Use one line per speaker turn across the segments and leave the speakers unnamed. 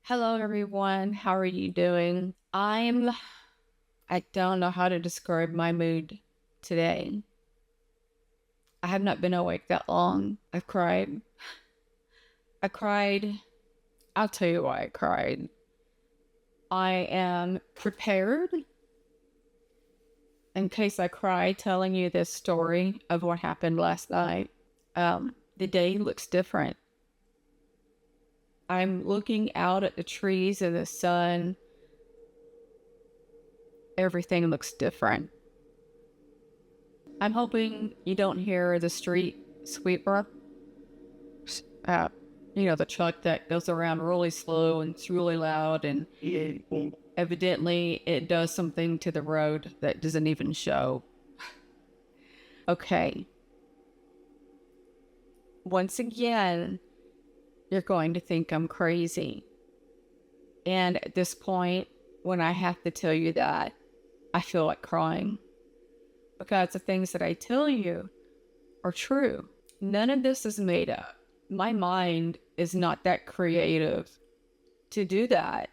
Hello, everyone. How are you doing? I don't know how to describe my mood today. I have not been awake that long. I've cried. I cried. I'll tell you why I cried. I am prepared in case I cry telling you this story of what happened last night. The day looks different. I'm looking out at the trees and the sun. Everything looks different. I'm hoping you don't hear the street sweeper. Uh, the truck that goes around really slow and it's really loud, and evidently it does something to the road that doesn't even show. Okay. Once again, you're going to think I'm crazy. And at this point, when I have to tell you that, I feel like crying. Because the things that I tell you are true. None of this is made up. My mind is not that creative to do that.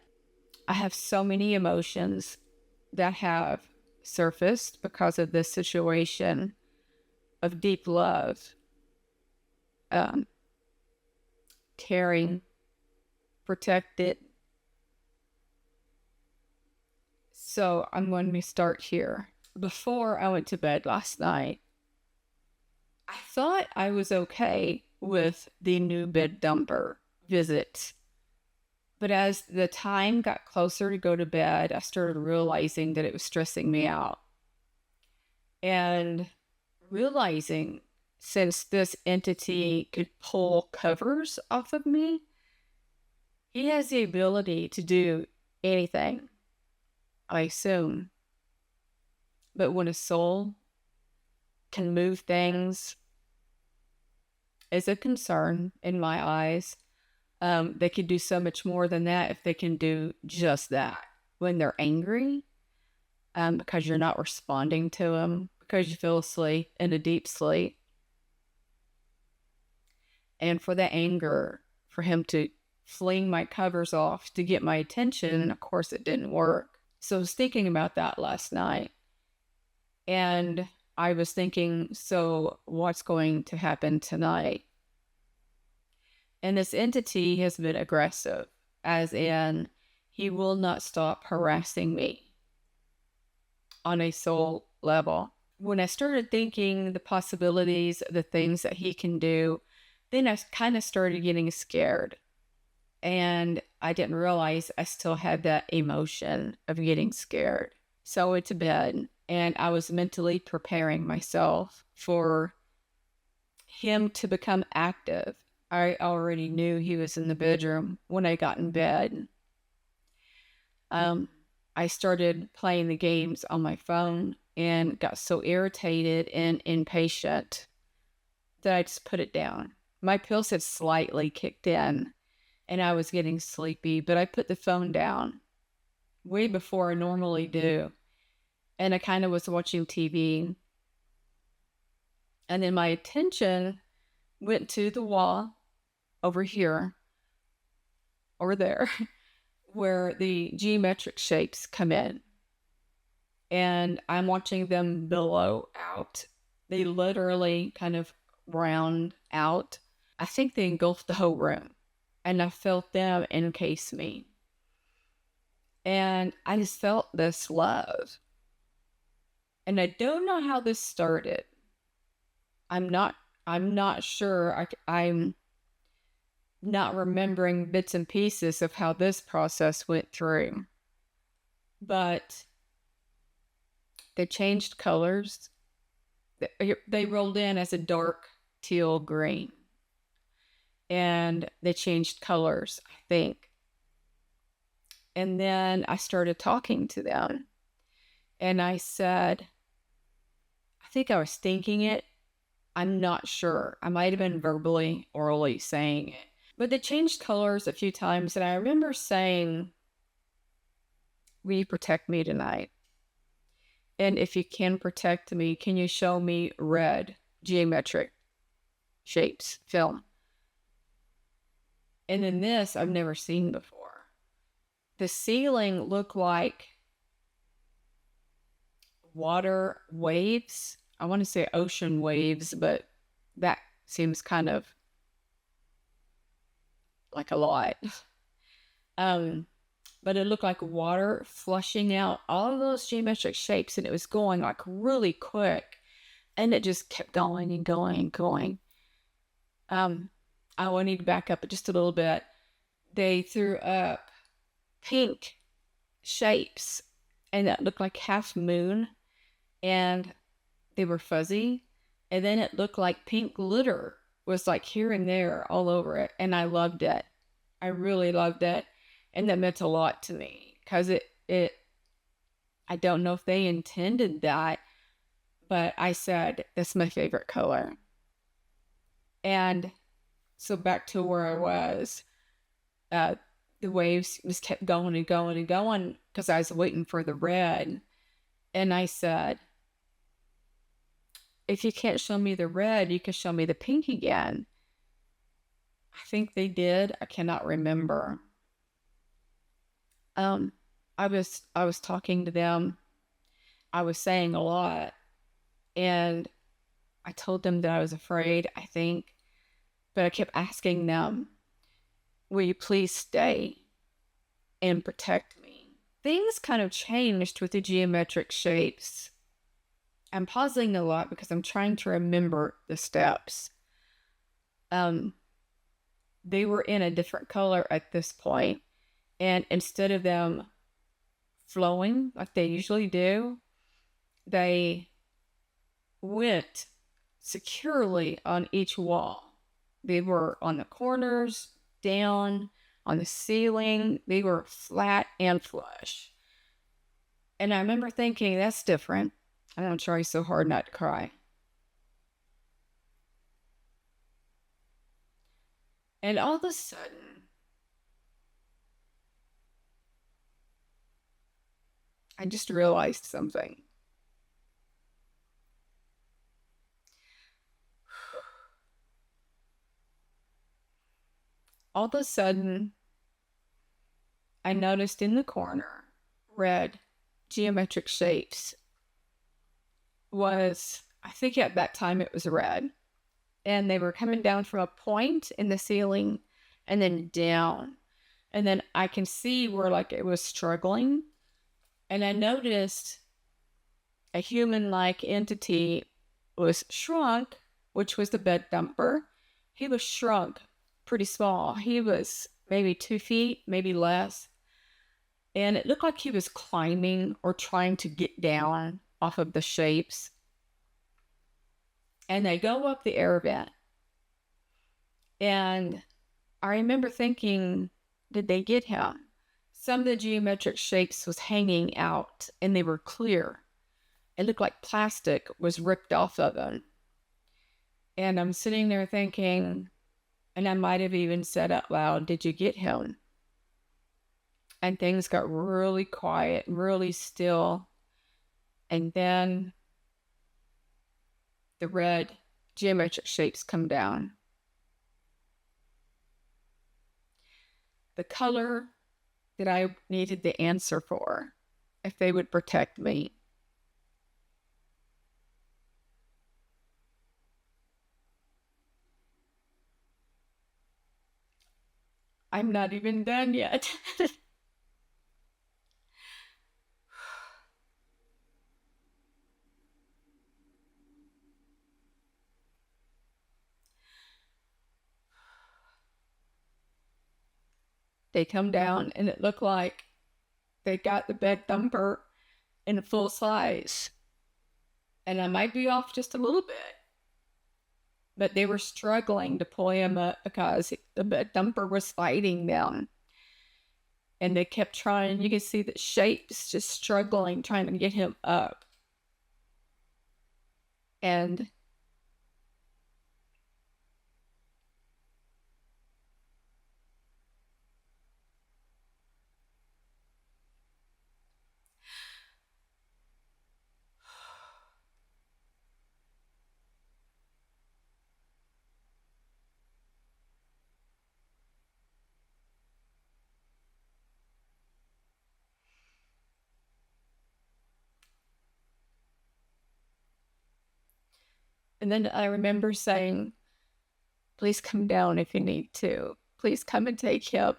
I have so many emotions that have surfaced because of this situation of deep love, caring, protected. So I'm going to start here. Before I went to bed last night, I thought I was okay with the new bed dumper visit. But as the time got closer to go to bed, I started realizing that it was stressing me out. And realizing since this entity could pull covers off of me, he has the ability to do anything, I assume. But when a soul can move things, is a concern in my eyes. They could do so much more than that if they can do just that. When they're angry, because you're not responding to them, because you fell asleep in a deep sleep. And for that anger, for him to fling my covers off to get my attention, and of course it didn't work. So I was thinking about that last night. And I was thinking, so what's going to happen tonight? And this entity has been aggressive, as in, he will not stop harassing me on a soul level. When I started thinking the possibilities, the things that he can do, then I kind of started getting scared. And I didn't realize I still had that emotion of getting scared. So I went to bed and I was mentally preparing myself for him to become active. I already knew he was in the bedroom when I got in bed. I started playing the games on my phone and got so irritated and impatient that I just put it down. My pills had slightly kicked in and I was getting sleepy, but I put the phone down way before I normally do. And I kind of was watching TV. And then my attention went to the wall over here, over there, where the geometric shapes come in. And I'm watching them billow out. They literally kind of round out. I think they engulfed the whole room. And I felt them encase me. And I just felt this love. And I don't know how this started. I'm not sure. I'm not remembering bits and pieces of how this process went through. But they changed colors. They rolled in as a dark teal green. And they changed colors, I think. And then I started talking to them. And I said, I think I was thinking it. I'm not sure. I might have been verbally, orally saying it. But they changed colors a few times. And I remember saying, will you protect me tonight? And if you can protect me, can you show me red geometric shapes film? And then this I've never seen before. the ceiling looked like water waves. I want to say ocean waves, but that seems kind of like a lot. Um, but it looked like water flushing out all of those geometric shapes, and it was going like really quick, and it just kept going and going and going. I will need to back up just a little bit. They threw up pink shapes, and that looked like half moon, and they were fuzzy, and then it looked like pink glitter was like here and there all over it, and I loved it. I really loved it, and that meant a lot to me because it I don't know if they intended that, but I said that's my favorite color. And so back to where I was, uh, the waves just kept going and going and going because I was waiting for the red, and I said, if you can't show me the red, you can show me the pink again. I think they did. I cannot remember. Um, I was talking to them. I was saying a lot, and I told them that I was afraid, I think, but I kept asking them, will you please stay and protect me? Things kind of changed with the geometric shapes. I'm pausing a lot because I'm trying to remember the steps. Um, they were in a different color at this point, and instead of them flowing like they usually do, they went securely on each wall. They were on the corners, down, on the ceiling. They were flat and flush. And I remember thinking, that's different. And I'm trying so hard not to cry. And all of a sudden, I just realized something. All of a sudden, I noticed in the corner red geometric shapes was, I think at that time it was red. And they were coming down from a point in the ceiling and then down. And then I can see where like it was struggling. And I noticed a human-like entity was shrunk, which was the bed thumper. He was shrunk pretty small. He was maybe 2 feet, maybe less. And it looked like he was climbing or trying to get down off of the shapes. And they go up the air vent. And I remember thinking, did they get him? Some of the geometric shapes was hanging out and they were clear. It looked like plastic was ripped off of them. And I'm sitting there thinking, and I might have even said out loud, did you get him? And things got really quiet, really still. And then the red geometric shapes come down. The color that I needed the answer for, if they would protect me. I'm not even done yet. They come down and it looked like they got the bed thumper in full size. And I might be off just a little bit, but they were struggling to pull him up because the bed thumper was fighting them. And they kept trying. You can see the shapes just struggling, trying to get him up. And And then I remember saying, please come down if you need to. Please come and take him.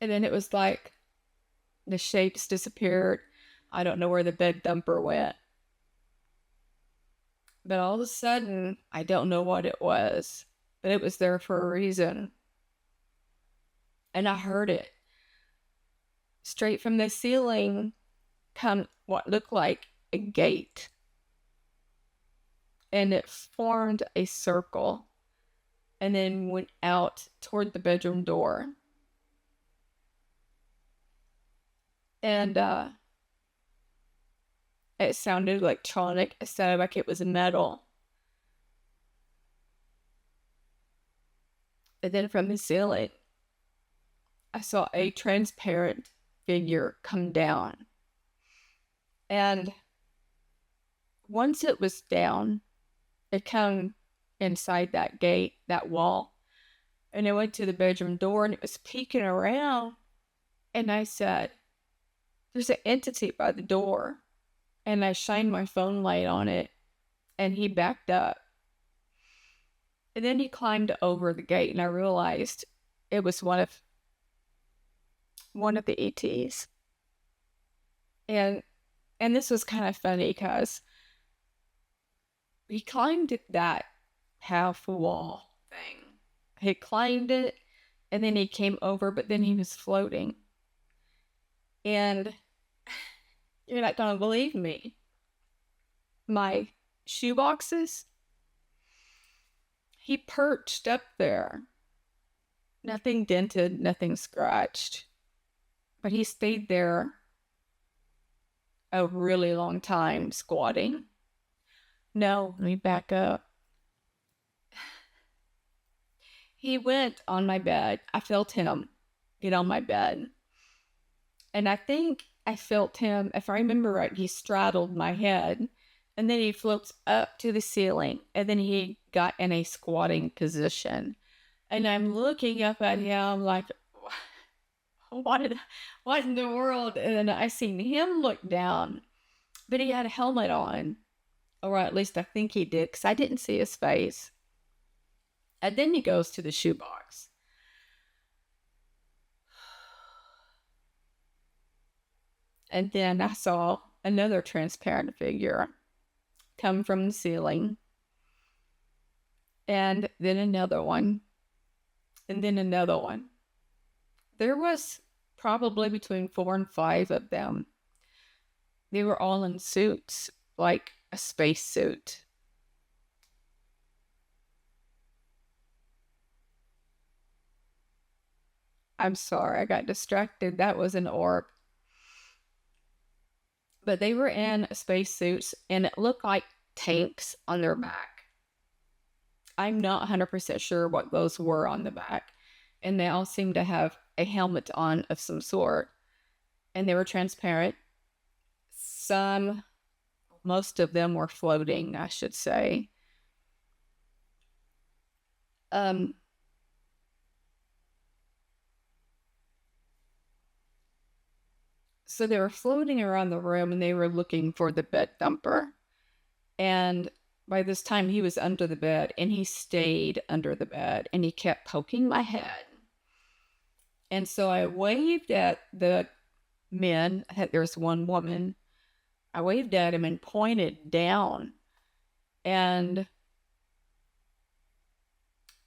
And then it was like the shapes disappeared. I don't know where the bed thumper went. But all of a sudden, I don't know what it was, but it was there for a reason. And I heard it. Straight from the ceiling come what looked like a gate. And it formed a circle and then went out toward the bedroom door. And it sounded electronic. It sounded like it was metal. And then from the ceiling, I saw a transparent figure come down. And once it was down, it came inside that gate, that wall. And it went to the bedroom door and it was peeking around. And I said, there's an entity by the door. And I shined my phone light on it and he backed up. And then he climbed over the gate and I realized it was one of the ETs. And this was kind of funny because he climbed that half wall thing. He climbed it and then he came over, but then he was floating. And you're not going to believe me. My shoe boxes, he perched up there. Nothing dented, nothing scratched. But he stayed there a really long time squatting. No, let me back up. He went on my bed. I felt him get on my bed. And I think I felt him, if I remember right, he straddled my head. And then he floats up to the ceiling. And then he got in a squatting position. And I'm looking up at him like, what in the world? And then I seen him look down. But he had a helmet on. Or at least I think he did, because I didn't see his face. And then he goes to the shoebox. And then I saw another transparent figure come from the ceiling. And then another one. And then another one. There was probably between 4 and 5 of them. They were all in suits, like a space suit. I'm sorry, I got distracted. That was an orc. But they were in spacesuits, and it looked like tanks on their back. I'm not 100% sure what those were on the back. And they all seemed to have a helmet on of some sort. And they were transparent. Most of them were floating, I should say. So they were floating around the room and they were looking for the bed thumper. And by this time he was under the bed and he stayed under the bed and he kept poking my head. And so I waved at the men. There's one woman. I waved at him and pointed down. And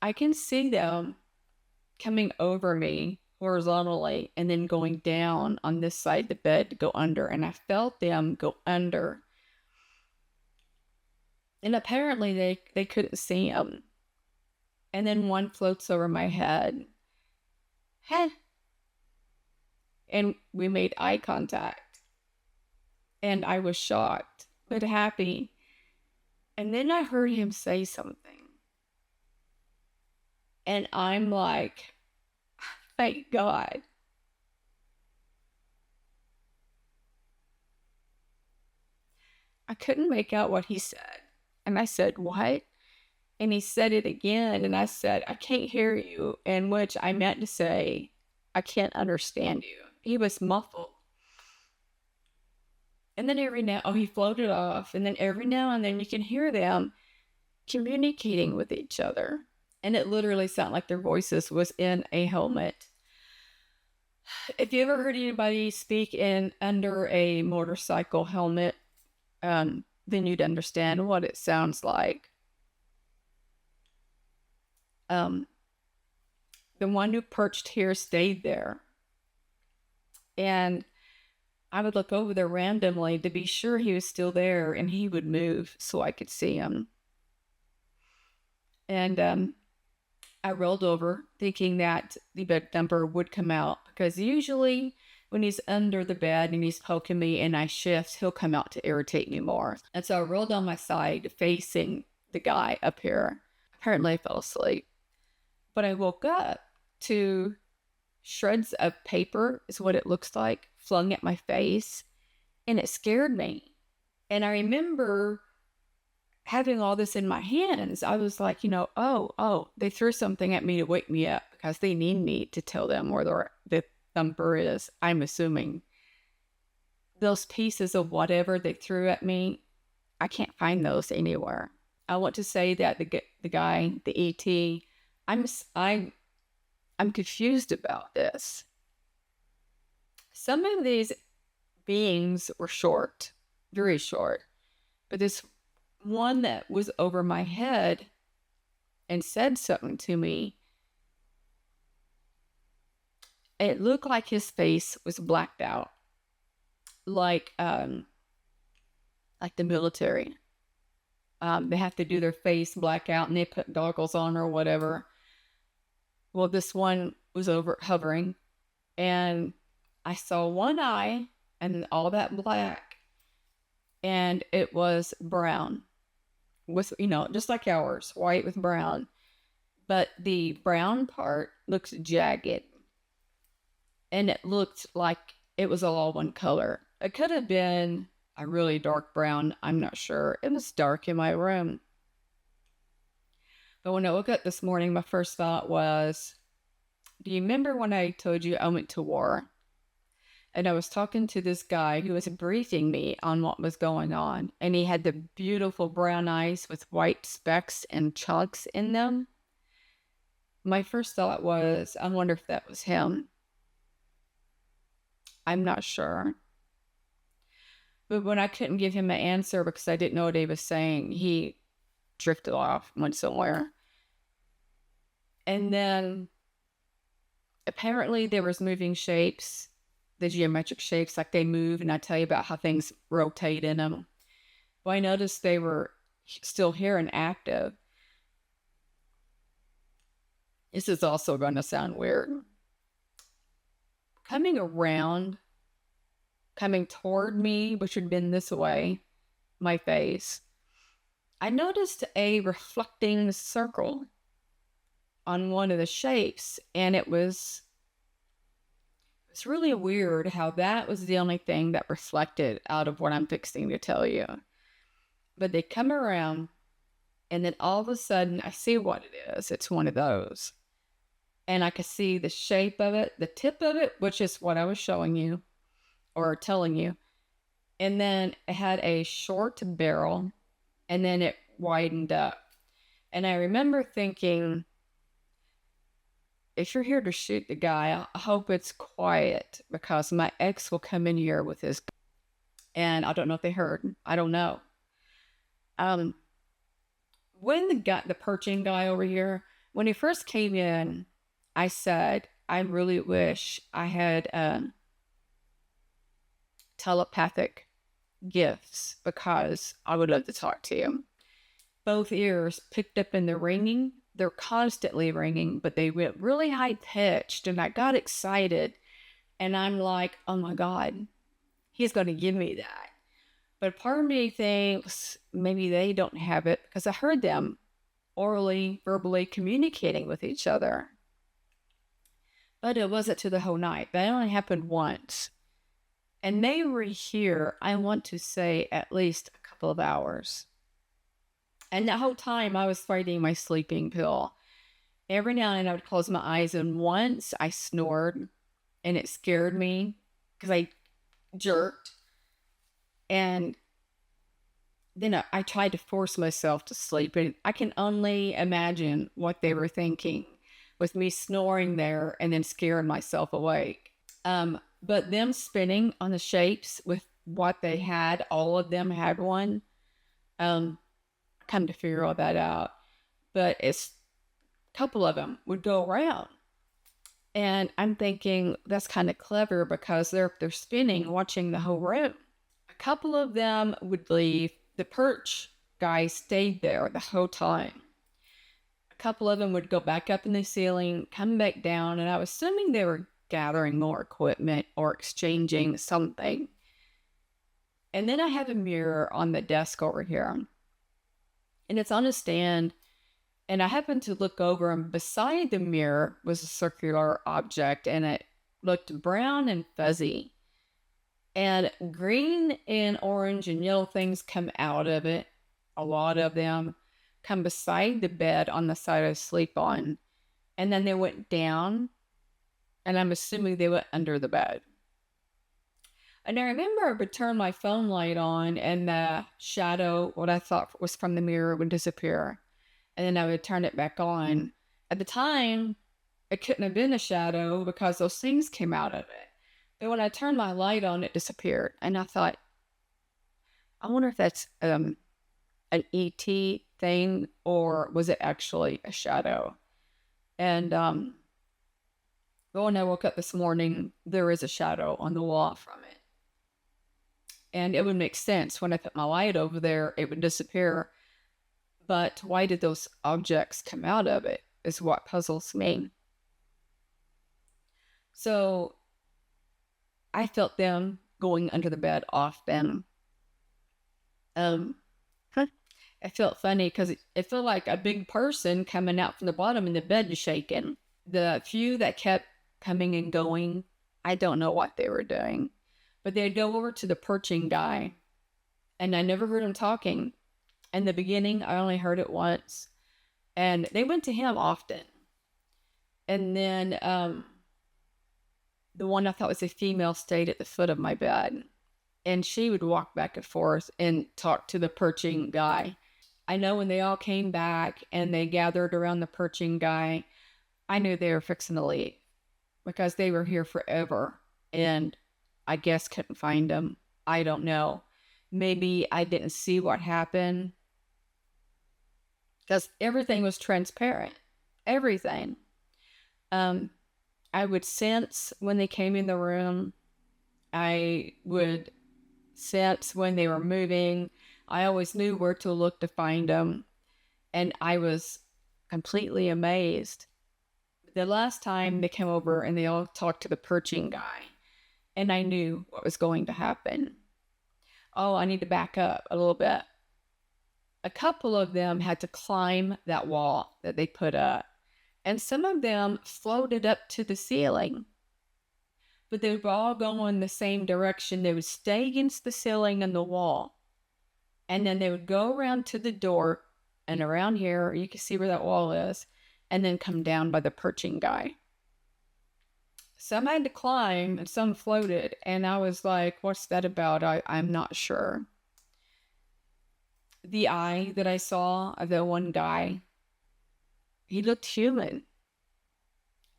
I can see them coming over me horizontally and then going down on this side of the bed to go under. And I felt them go under. And apparently they couldn't see him. And then one floats over my head. Heh. And we made eye contact. And I was shocked, but happy. And then I heard him say something. And I'm like, thank God. I couldn't make out what he said. And I said, what? And he said it again. And I said, I can't hear you. In which I meant to say, I can't understand you. He was muffled. And then he floated off. And then every now and then you can hear them communicating with each other. And it literally sounded like their voices was in a helmet. If you ever heard anybody speak in under a motorcycle helmet, then you'd understand what it sounds like. The one who perched here stayed there. And I would look over there randomly to be sure he was still there, and he would move so I could see him. And I rolled over thinking that the bed thumper would come out, because usually when he's under the bed and he's poking me and I shift, he'll come out to irritate me more. And so I rolled on my side facing the guy up here. Apparently I fell asleep. But I woke up to shreds of paper, is what it looks like, flung at my face, and it scared me. And I remember having all this in my hands. I was like, they threw something at me to wake me up because they need me to tell them where the thumper is. I'm assuming those pieces of whatever they threw at me, I can't find those anywhere. I want to say that the guy, the ET, I'm confused about this. Some of these beings were short, very short, but this one that was over my head and said something to me, it looked like his face was blacked out, like the military. They have to do their face black out and they put goggles on or whatever. Well, this one was hovering, and I saw one eye and all that black, and it was brown with, just like ours, white with brown. But the brown part looks jagged, and it looked like it was all one color. It could have been a really dark brown. I'm not sure. It was dark in my room. But when I woke up this morning, my first thought was, do you remember when I told you I went to war? And I was talking to this guy who was briefing me on what was going on. And he had the beautiful brown eyes with white specks and chunks in them. My first thought was, I wonder if that was him. I'm not sure. But when I couldn't give him an answer because I didn't know what he was saying, he drifted off, went somewhere. And then apparently there was moving shapes, the geometric shapes, like they move, and I tell you about how things rotate in them. Well, I noticed they were still here and active. This is also going to sound weird. Coming toward me, which had been this way, my face, I noticed a reflecting circle on one of the shapes, and it was really weird how that was the only thing that reflected out of what I'm fixing to tell you. But they come around, and then all of a sudden I see what it is. It's one of those. And I could see the shape of it, the tip of it, which is what I was showing you or telling you. And then it had a short barrel, and then it widened up. And I remember thinking, if you're here to shoot the guy, I hope it's quiet, because my ex will come in here with his gun. And I don't know if they heard. I don't know. When the perching guy over here, when he first came in, I said, I really wish I had telepathic gifts, because I would love to talk to you. Both ears picked up in the ringing. They're constantly ringing, but they went really high pitched, and I got excited, and I'm like, oh my God, he's going to give me that. But part of me thinks maybe they don't have it, because I heard them orally, verbally communicating with each other. But it wasn't to the whole night. That only happened once. And they were here, I want to say, at least a couple of hours. And the whole time I was fighting my sleeping pill. Every now and then I would close my eyes, and once I snored, and it scared me because I jerked. And then I tried to force myself to sleep, and I can only imagine what they were thinking with me snoring there and then scaring myself awake. But them spinning on the shapes with what they had, all of them had one. Come to figure all that out. But it's a couple of them would go around. And I'm thinking that's kind of clever because they're spinning, watching the whole room. A couple of them would leave. The perch guy stayed there the whole time. A couple of them would go back up in the ceiling, come back down, and I was assuming they were gathering more equipment or exchanging something. And then I have a mirror on the desk over here, and it's on a stand. And I happened to look over, and beside the mirror was a circular object, and it looked brown and fuzzy. And green and orange and yellow things come out of it. A lot of them come beside the bed on the side I sleep on. And then they went down, and I'm assuming they went under the bed. And I remember I would turn my phone light on, and the shadow, what I thought was from the mirror, would disappear. And then I would turn it back on. At the time, it couldn't have been a shadow because those things came out of it. But when I turned my light on, it disappeared. And I thought, I wonder if that's an ET thing, or was it actually a shadow? And when I woke up this morning, there is a shadow on the wall from it. And it would make sense when I put my light over there, it would disappear. But why did those objects come out of it is what puzzles me. So I felt them going under the bed often. It felt funny because it felt like a big person coming out from the bottom and the bed is shaking. The few that kept coming and going, I don't know what they were doing. But they'd go over to the perching guy, and I never heard him talking. In the beginning, I only heard it once, and they went to him often. And then the one I thought was a female stayed at the foot of my bed, and she would walk back and forth and talk to the perching guy. I know when they all came back and they gathered around the perching guy, I knew they were fixing to leave because they were here forever, and I guess couldn't find them. I don't know. Maybe I didn't see what happened because everything was transparent. Everything. I would sense when they came in the room. I would sense when they were moving. I always knew where to look to find them. And I was completely amazed. The last time they came over and they all talked to the perching guy, and I knew what was going to happen. Oh, I need to back up a little bit. A couple of them had to climb that wall that they put up, and some of them floated up to the ceiling. But they were all going the same direction. They would stay against the ceiling and the wall, and then they would go around to the door, and around here, you can see where that wall is, and then come down by the perching guy. Some had to climb and some floated, and I was like, what's that about? I'm not sure. The eye that I saw of the one guy, he looked human,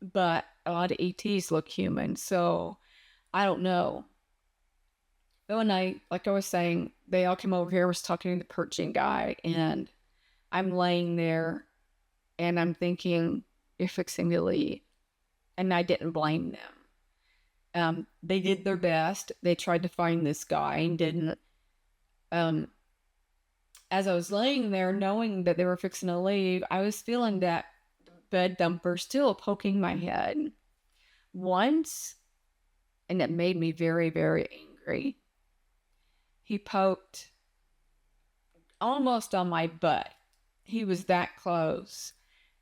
but a lot of ETs look human, so I don't know. But when like I was saying, they all came over here, was talking to the perching guy, and I'm laying there, and I'm thinking, you're fixing to leave. And I didn't blame them. They did their best. They tried to find this guy and didn't. As I was laying there, knowing that they were fixing to leave, I was feeling that bed thumper still poking my head once, and it made me very, very angry. He poked almost on my butt. He was that close,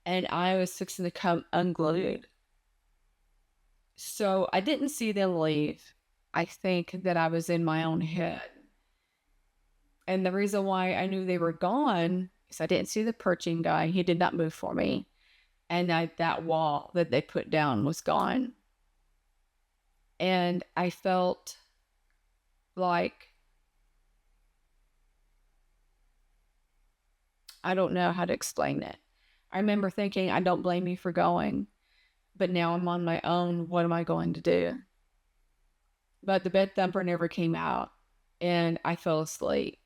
and I was fixing to come unglued. So I didn't see them leave. I think that I was in my own head. And the reason why I knew they were gone is I didn't see the perching guy. He did not move for me. And that wall that they put down was gone. And I felt like I don't know how to explain it. I remember thinking, I don't blame you for going, but now I'm on my own. What am I going to do? But the bed thumper never came out, and I fell asleep.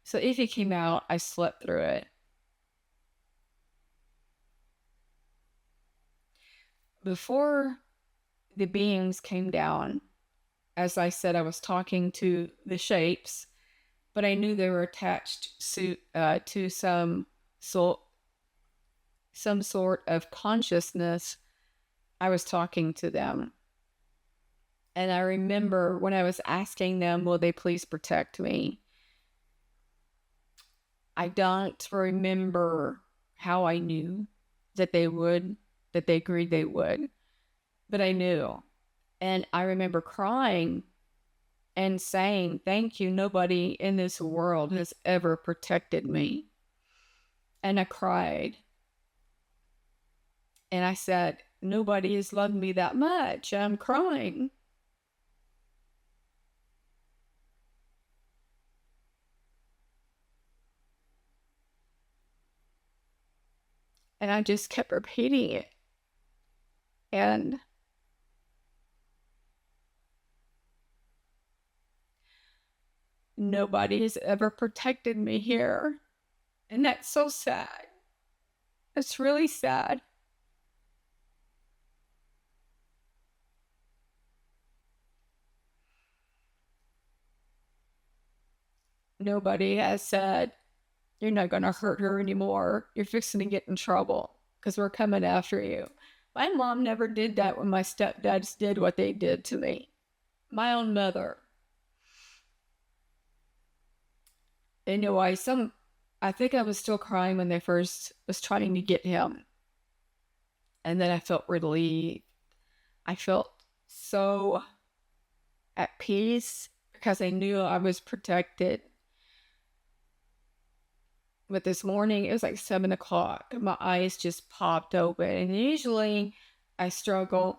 So if it came out, I slept through it. Before the beings came down, as I said, I was talking to the shapes, but I knew they were attached to some sort of consciousness. I was talking to them. And I remember when I was asking them, will they please protect me? I don't remember how I knew that they would, that they agreed they would, but I knew. And I remember crying and saying, thank you. Nobody in this world has ever protected me. And I cried. And I said, nobody has loved me that much. I'm crying. And I just kept repeating it. And nobody has ever protected me here. And that's so sad. It's really sad. Nobody has said, you're not going to hurt her anymore. You're fixing to get in trouble because we're coming after you. My mom never did that when my stepdads did what they did to me. My own mother. Anyway, I think I was still crying when they first was trying to get him. And then I felt relieved. I felt so at peace because I knew I was protected. But this morning, it was like 7 o'clock. And my eyes just popped open. And usually I struggle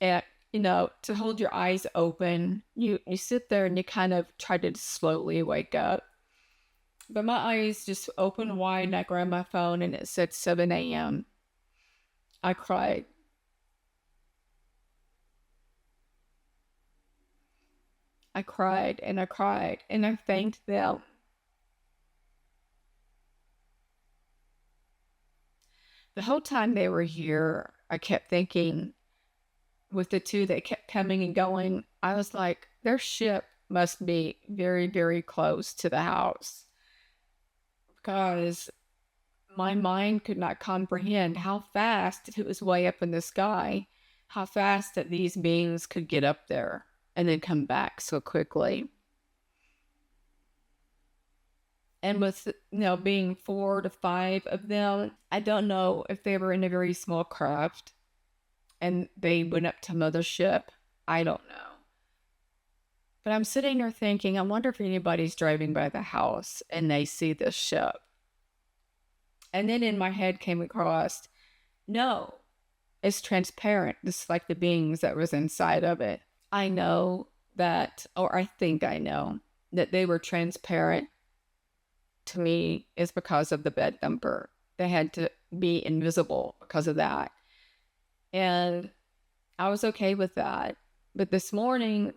at, to hold your eyes open. You sit there and you kind of try to slowly wake up. But my eyes just opened wide and I grabbed my phone and it said 7 a.m. I cried. I cried and I cried and I thanked them. The whole time they were here, I kept thinking, with the two that kept coming and going, I was like, their ship must be very, very close to the house. Because my mind could not comprehend how fast, if it was way up in the sky, how fast that these beings could get up there and then come back so quickly. And with, being 4 to 5 of them, I don't know if they were in a very small craft and they went up to mothership. I don't know. But I'm sitting there thinking, I wonder if anybody's driving by the house and they see this ship. And then in my head came across, no, it's transparent, just like the beings that was inside of it. I know that, or I think I know, that they were transparent to me is because of the bed thumper. They had to be invisible because of that. And I was okay with that. But this morning,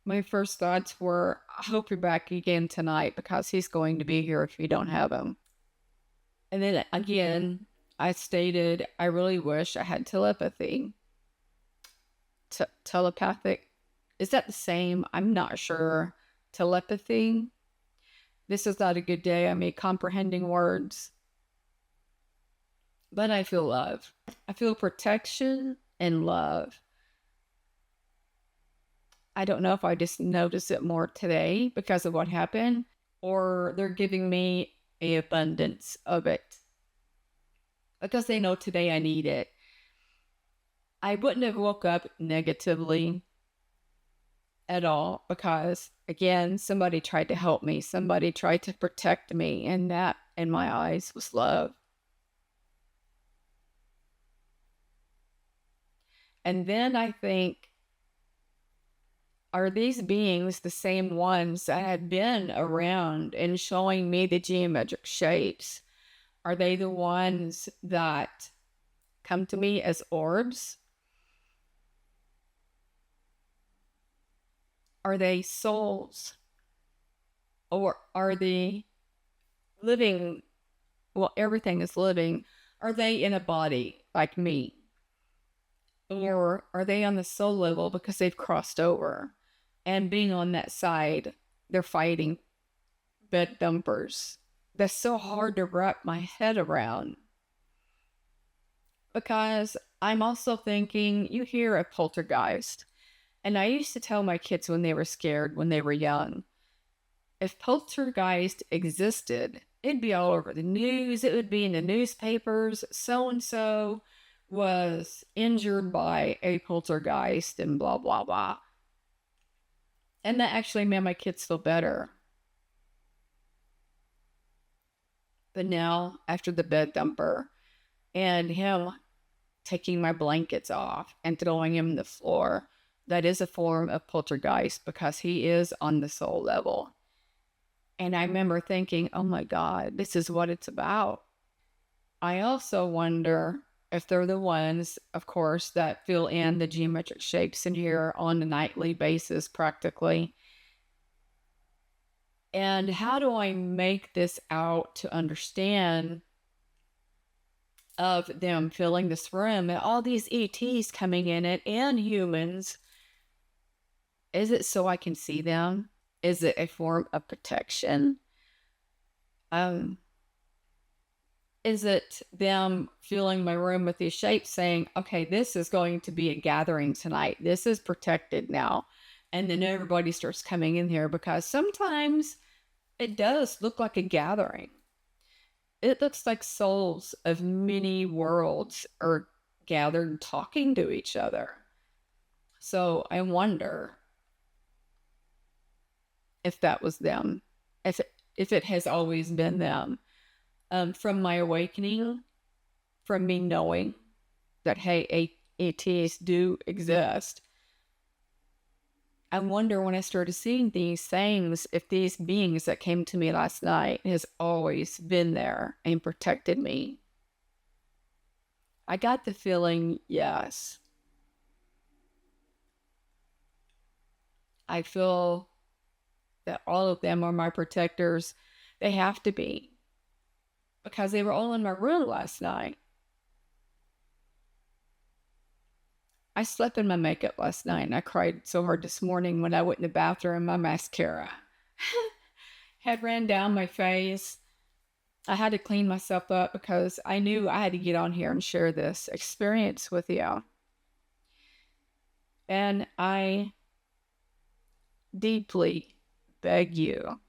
my first thoughts were, I hope you're back again tonight because he's going to be here if you don't have him. And then again, I stated, I really wish I had telepathy. Telepathic. Is that the same? I'm not sure. Telepathy. This is not a good day. I mean, comprehending words. But I feel love. I feel protection and love. I don't know if I just notice it more today because of what happened, or they're giving me an abundance of it because they know today I need it. I wouldn't have woke up negatively at all because, again, somebody tried to help me. Somebody tried to protect me, and that, in my eyes, was love. And then I think, are these beings the same ones that had been around and showing me the geometric shapes? Are they the ones that come to me as orbs? Are they souls? Or are they living? Well, everything is living. Are they in a body like me? Or are they on the soul level because they've crossed over? And being on that side, they're fighting bed dumpers. That's so hard to wrap my head around. Because I'm also thinking, you hear a poltergeist. And I used to tell my kids when they were scared, when they were young, if poltergeist existed, it'd be all over the news. It would be in the newspapers. So and so was injured by a poltergeist and blah, blah, blah. And that actually made my kids feel better. But now, after the bed dumper and him taking my blankets off and throwing him on the floor, that is a form of poltergeist because he is on the soul level. And I remember thinking, oh my God, this is what it's about. I also wonder if they're the ones, of course, that fill in the geometric shapes in here on a nightly basis practically. And how do I make this out to understand of them filling this room and all these ETs coming in it and humans? Is it so I can see them? Is it a form of protection? Is it them filling my room with these shapes saying, okay, this is going to be a gathering tonight. This is protected now. And then everybody starts coming in here because sometimes it does look like a gathering. It looks like souls of many worlds are gathered talking to each other. So I wonder if that was them, if it has always been them. From my awakening, from me knowing that, hey, ETs do exist, I wonder when I started seeing these things, if these beings that came to me last night has always been there and protected me. I got the feeling, yes. I feel that all of them are my protectors. They have to be, because they were all in my room last night. I slept in my makeup last night and I cried so hard this morning when I went in the bathroom. My mascara had ran down my face. I had to clean myself up because I knew I had to get on here and share this experience with you. And I deeply beg you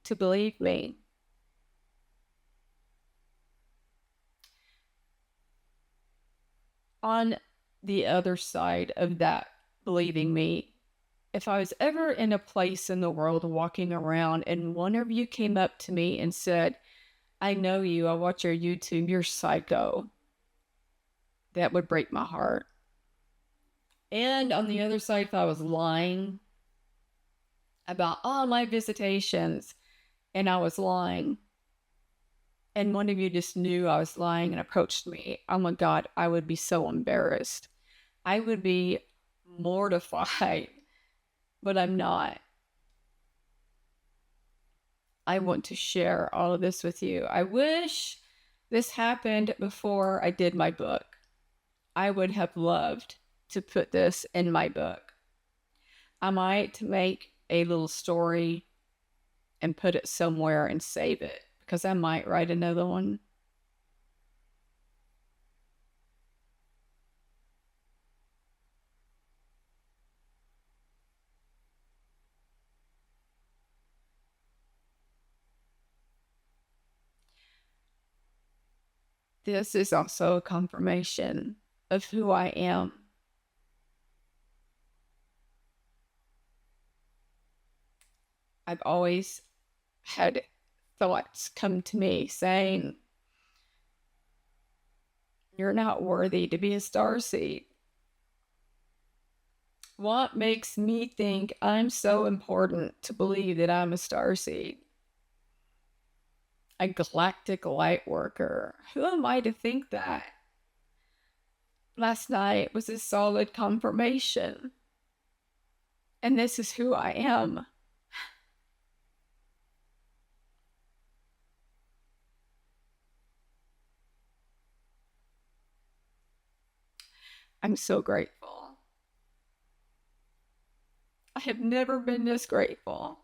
to believe me. On the other side of that believing me, if I was ever in a place in the world walking around and one of you came up to me and said, I know you, I watch your YouTube, you're psycho, that would break my heart. And on the other side, if I was lying about all my visitations and I was lying, and one of you just knew I was lying and approached me, oh my God, I would be so embarrassed. I would be mortified, but I'm not. I want to share all of this with you. I wish this happened before I did my book. I would have loved to put this in my book. I might make a little story and put it somewhere and save it, because I might write another one. This is also a confirmation of who I am. I've always had thoughts come to me saying, you're not worthy to be a starseed. What makes me think I'm so important to believe that I'm a starseed? A galactic light worker. Who am I to think that? Last night was a solid confirmation. And this is who I am. I'm so grateful. I have never been this grateful.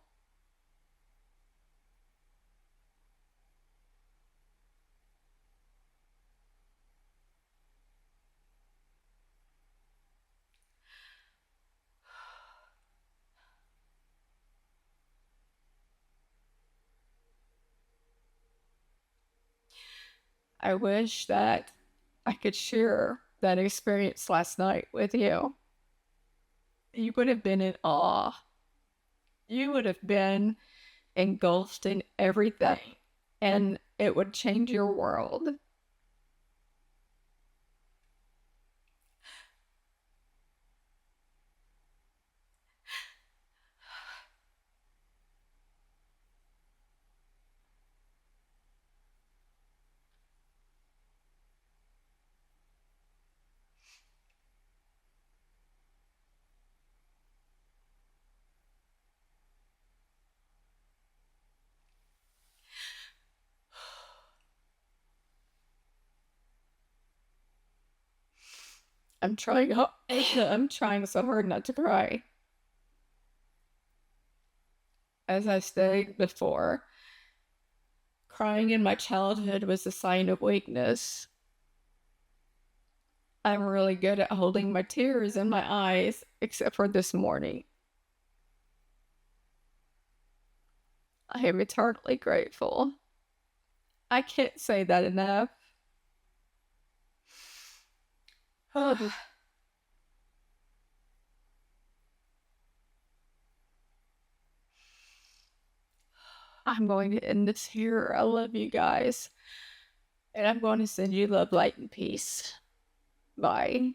I wish that I could share that experience last night with you. You would have been in awe. You would have been engulfed in everything, and it would change your world. I'm trying. I'm trying so hard not to cry. As I stated before, crying in my childhood was a sign of weakness. I'm really good at holding my tears in my eyes, except for this morning. I am eternally grateful. I can't say that enough. I'm going to end this here. I love you guys. And I'm going to send you love, light, and peace. Bye.